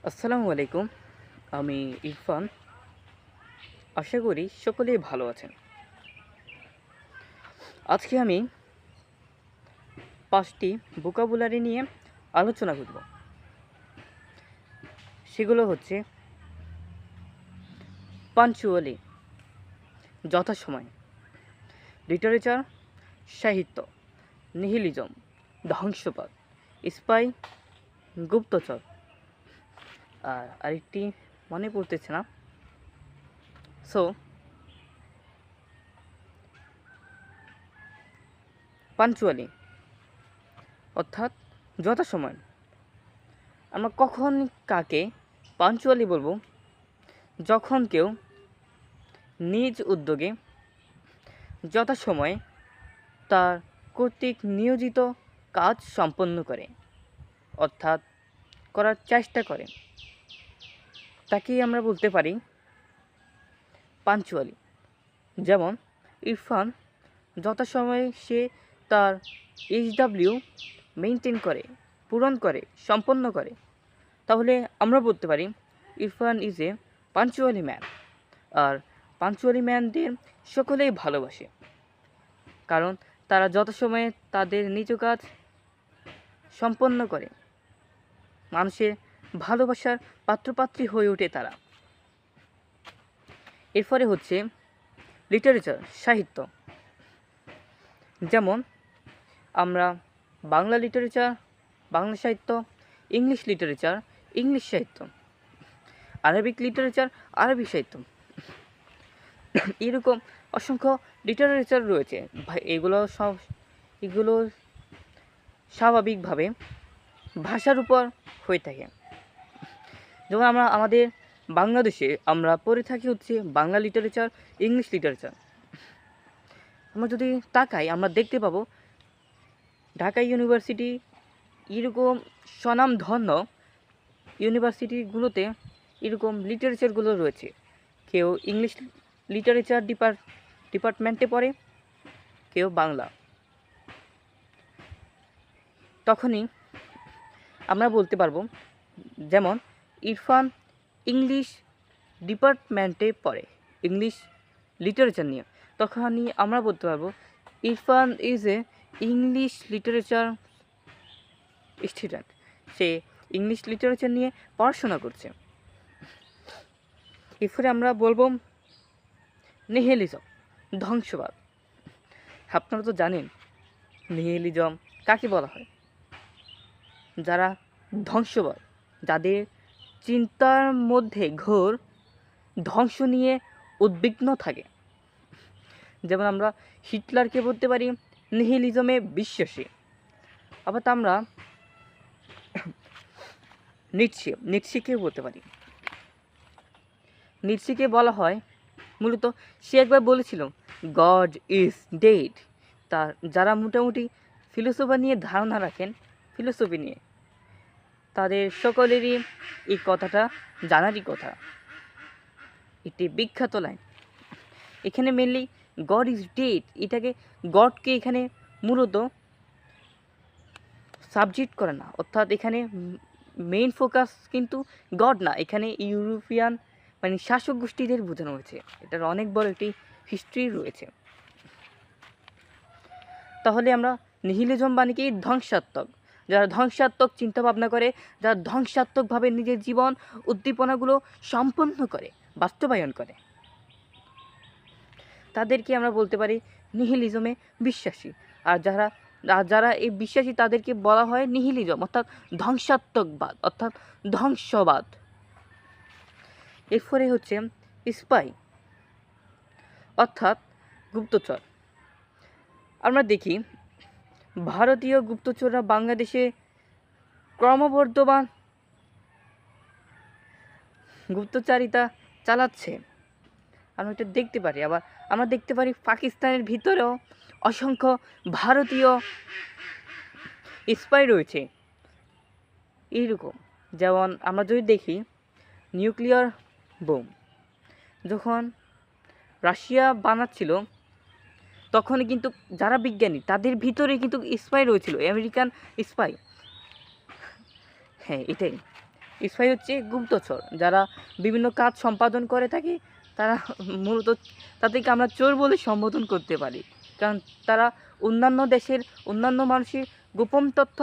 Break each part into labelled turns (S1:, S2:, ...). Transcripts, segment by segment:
S1: আসসালামু আলাইকুম। আমি ইরফান। আশা করি সকলেই ভালো আছেন। আজকে আমি ৫টি ভোকাবুলারি নিয়ে আলোচনা করব। সেগুলো হচ্ছে পাঞ্চুয়ালি যথাসময়, লিটারেচার সাহিত্য, নিহিলিজম ধ্বংসবাদ, স্পাই গুপ্তচর, আর আরেকটি মনে পড়তেছে না। সো পাঞ্চুয়ালি অর্থাৎ যথাসময়। আমরা কখন কাকে পাঞ্চুয়ালি বলবো? যখন কেউ নিজ উদ্যোগে যথাসময়ে তার কর্তৃক নিয়োজিত কাজ সম্পন্ন করে, অর্থাৎ করার চেষ্টা করে, তাকেই আমরা বলতে পারি পাঞ্চুয়ালি। যেমন ইরফান যথাসময়ে সে তার HW মেনটেন করে, পূরণ করে, সম্পন্ন করে, তাহলে আমরা বলতে পারি Irfan is a punctually man. আর পাঞ্চুয়ালি ম্যানদের সকলেই ভালোবাসে, কারণ তারা যথাসময়ে তাদের নিজ কাজ সম্পন্ন করে মানুষের ভালোবাসার পাত্রপাত্রী হয়ে ওঠে তারা। এরপরে হচ্ছে লিটারেচার সাহিত্য। যেমন আমরা বাংলা লিটারেচার বাংলা সাহিত্য, ইংলিশ লিটারেচার ইংলিশ সাহিত্য, আরবিক লিটারেচার আরবি সাহিত্য, এরকম অসংখ্য লিটারেচার রয়েছে। এগুলো স্বাভাবিকভাবে ভাষার উপর হয়ে থাকে। যেমন আমরা আমাদের বাংলাদেশে আমরা পড়ে থাকি হচ্ছে বাংলা লিটারেচার, ইংলিশ লিটারেচার। আমরা যদি তাকাই আমরা দেখতে পাবো ঢাকা ইউনিভার্সিটি এরকম স্বনামধন্য ইউনিভার্সিটিগুলোতে এরকম লিটারেচারগুলো রয়েছে। কেউ ইংলিশ লিটারেচার ডিপার্টমেন্টে পড়ে, কেউ বাংলা। তখনই আমরা বলতে পারবো, যেমন ইরফান ইংলিশ ডিপার্টমেন্টে পড়ে, ইংলিশ লিটারেচার নিয়ে, তখনই আমরা বলতে পারবো Irfan is A English literature student. Say English literature নিয়ে পড়াশোনা করছে। এরপরে আমরা বলবো নিহিলিজম ধ্বংসবাদ। আপনারা তো জানেন নিহিলিজম কাকে বলা হয়? যারা ধ্বংসবাদ, যাদের চিন্তার মধ্যে ঘোর ধ্বংস নিয়ে উদ্বিগ্ন থাকে। যেমন আমরা হিটলারকে বলতে পারি নিহিলিজমে বিশ্বাসী। আবার আমরা নিটশেকে বলতে পারি। নিটশেকে বলা হয় মূলত সে একবার বলেছিল গড ইজ ডেড। তার যারা মোটামুটি ফিলোসফি নিয়ে ধারণা রাখেন, ফিলোসফি নিয়ে, তাদের সকলেরই এই কথাটা জানারই কথা। একটি বিখ্যাত লাইন। এখানে মেনলি গড ইজ ডেড, এটাকে গডকে এখানে মূলত সাবজেক্ট করে না, অর্থাৎ এখানে মেইন ফোকাস কিন্তু গড না, এখানে ইউরোপিয়ান মানে শাসক গোষ্ঠীদের বোঝানো হয়েছে। এটার অনেক বড় একটি হিস্ট্রি রয়েছে। তাহলে আমরা নিহিলিজম মানে কি? ধ্বংসাত্মক। যারা ধ্বংসাত্মক চিন্তাভাবনা করে, যারা ধ্বংসাত্মকভাবে নিজের জীবন উদ্দীপনাগুলো সম্পন্ন করে, বাস্তবায়ন করে, তাদেরকে আমরা বলতে পারি নিহিলিজমে বিশ্বাসী। আর যারা এই বিশ্বাসী তাদেরকে বলা হয় নিহিলিজম, অর্থাৎ ধ্বংসাত্মকবাদ, অর্থাৎ ধ্বংসবাদ। এরপরে হচ্ছে স্পাই অর্থাৎ গুপ্তচর। আমরা দেখি ভারতীয় গুপ্তচররা বাংলাদেশে ক্রমবর্ধমান গুপ্তচারিতা চালাচ্ছে, আমরা এটা দেখতে পারি। আবার আমরা দেখতে পারি পাকিস্তানের ভিতরেও অসংখ্য ভারতীয় স্পাই রয়েছে। এইরকম যেমন আমরা যদি দেখি নিউক্লিয়ার বোম যখন রাশিয়া বানাচ্ছিল, তখনই কিন্তু যারা বিজ্ঞানী তাদের ভিতরে কিন্তু স্পাই রয়েছিল, আমেরিকান স্পাই। হ্যাঁ, এটাই। স্পাই হচ্ছে গুপ্তচর, যারা বিভিন্ন কাজ সম্পাদন করে থাকে। তারা মূলত তাদেরকে আমরা চোর বলে সম্বোধন করতে পারি, কারণ তারা অন্যান্য দেশের অন্যান্য মানুষের গোপন তথ্য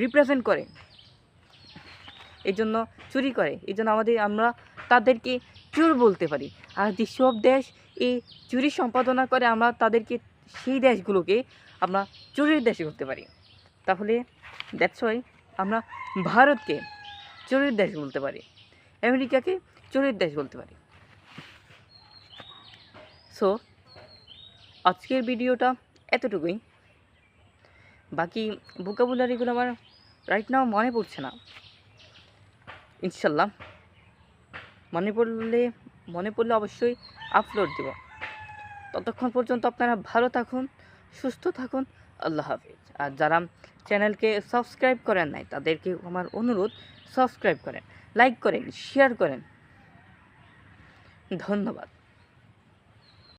S1: রিপ্রেজেন্ট করে, এই জন্য চুরি করে। এই জন্য আমরা তাদেরকে চোর বলতে পারি। আর যেসব দেশ এই চুরি সম্পাদনা করে, আমরা তাদেরকে সেই দেশগুলোকে আমরা চোরের দেশ বলতে পারি। তাহলে দ্যাটস ওয়াই আমরা ভারতকে চোরের দেশ বলতে পারি, আমেরিকাকে চোরের দেশ বলতে পারি। সো আজকের ভিডিওটা এতটুকুই। বাকি ভোকাবুলারিগুলো আমার রাইট নাও মনে পড়ছে না। ইনশাল্লাহ মনে পড়লে অবশ্যই আপলোড দেব। ততক্ষণ পর্যন্ত আপনারা ভালো থাকুন, সুস্থ থাকুন। আল্লাহ হাফিজ। আর যারা চ্যানেলকে সাবস্ক্রাইব করেন নাই, তাদেরকে আমার অনুরোধ, সাবস্ক্রাইব করেন, লাইক করেন, শেয়ার করেন। ধন্যবাদ।